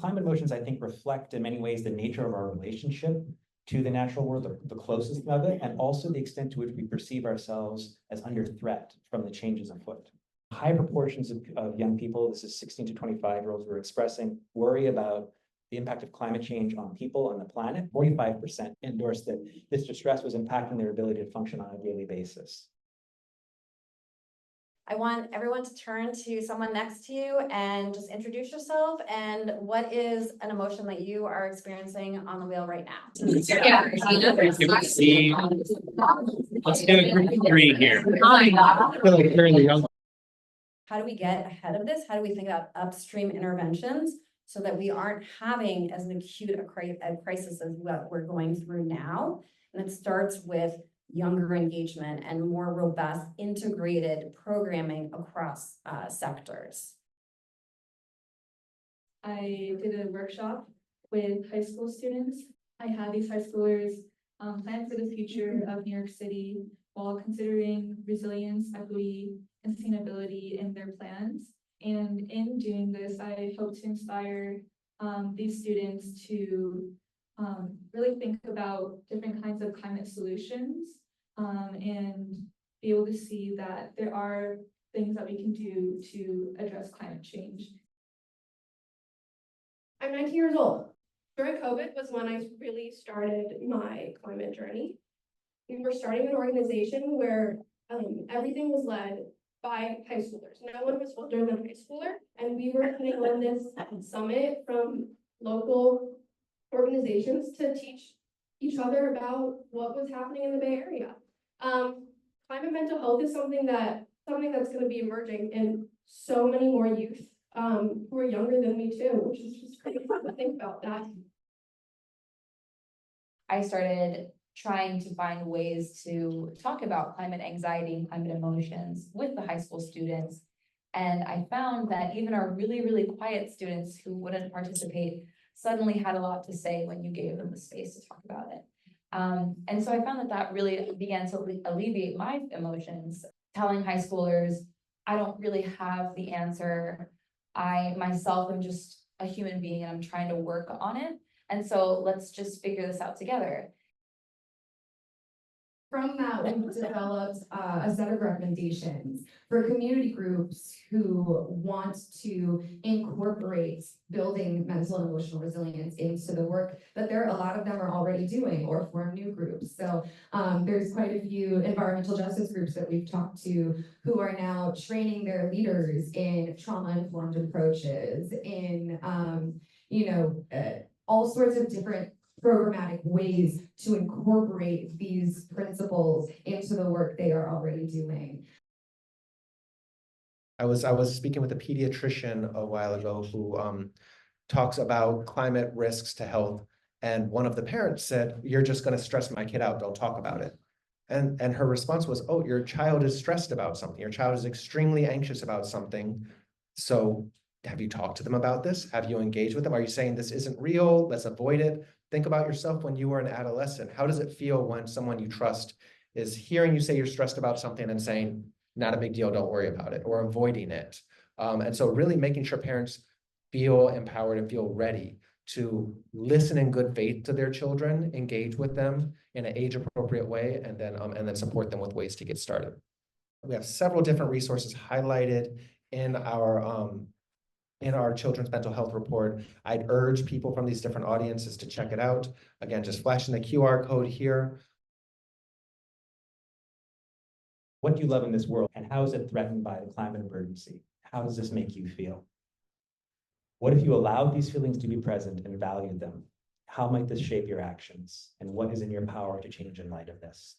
climate emotions, I think, reflect in many ways the nature of our relationship to the natural world, the closest of it, and also the extent to which we perceive ourselves as under threat from the changes afoot. High proportions of young people, this is 16 to 25-year-olds, who are expressing worry about the impact of climate change on people on the planet. 45% endorsed that this distress was impacting their ability to function on a daily basis. I want everyone to turn to someone next to you and just introduce yourself and what is an emotion that you are experiencing on the wheel right now. Yeah. Let's get a group of three here. I feel like they're in the young. How do we get ahead of this? How do we think about upstream interventions so that we aren't having as an acute a crisis as what we're going through now? And it starts with younger engagement and more robust integrated programming across sectors. I did a workshop with high school students. I had these high schoolers plan for the future of New York City while considering resilience, equity, and sustainability in their plans. And in doing this, I hope to inspire these students to really think about different kinds of climate solutions and be able to see that there are things that we can do to address climate change. I'm 19 years old. During COVID was when I really started my climate journey. We were starting an organization where everything was led by high schoolers. No one was older than a high schooler. And we were putting on this summit from local organizations to teach each other about what was happening in the Bay Area. Climate mental health is something that's going to be emerging in so many more youth who are younger than me too, which is just pretty fun to think about that. I started trying to find ways to talk about climate anxiety and climate emotions with the high school students. And I found that even our really, really quiet students who wouldn't participate suddenly had a lot to say when you gave them the space to talk about it. And so I found that really began to alleviate my emotions, telling high schoolers, I don't really have the answer. I myself am just a human being and I'm trying to work on it. And so let's just figure this out together. From that, we've developed a set of recommendations for community groups who want to incorporate building mental and emotional resilience into the work that a lot of them are already doing or form new groups. So there's quite a few environmental justice groups that we've talked to who are now training their leaders in trauma-informed approaches, in all sorts of different programmatic ways to incorporate these principles into the work they are already doing. I was speaking with a pediatrician a while ago who talks about climate risks to health, and one of the parents said, "You're just going to stress my kid out, don't talk about it." And her response was, "Oh, your child is stressed about something. Your child is extremely anxious about something. So have you talked to them about this? Have you engaged with them? Are you saying this isn't real? Let's avoid it." Think about yourself when you were an adolescent. How does it feel when someone you trust is hearing you say you're stressed about something and saying, not a big deal, don't worry about it, or avoiding it? And so really making sure parents feel empowered and feel ready to listen in good faith to their children, engage with them in an age-appropriate way, and then support them with ways to get started. We have several different resources highlighted in our children's mental health report. I'd urge people from these different audiences to check it out. Again, just flashing the QR code here. What do you love in this world, and how is it threatened by the climate emergency? How does this make you feel? What if you allowed these feelings to be present and valued them? How might this shape your actions? And what is in your power to change in light of this?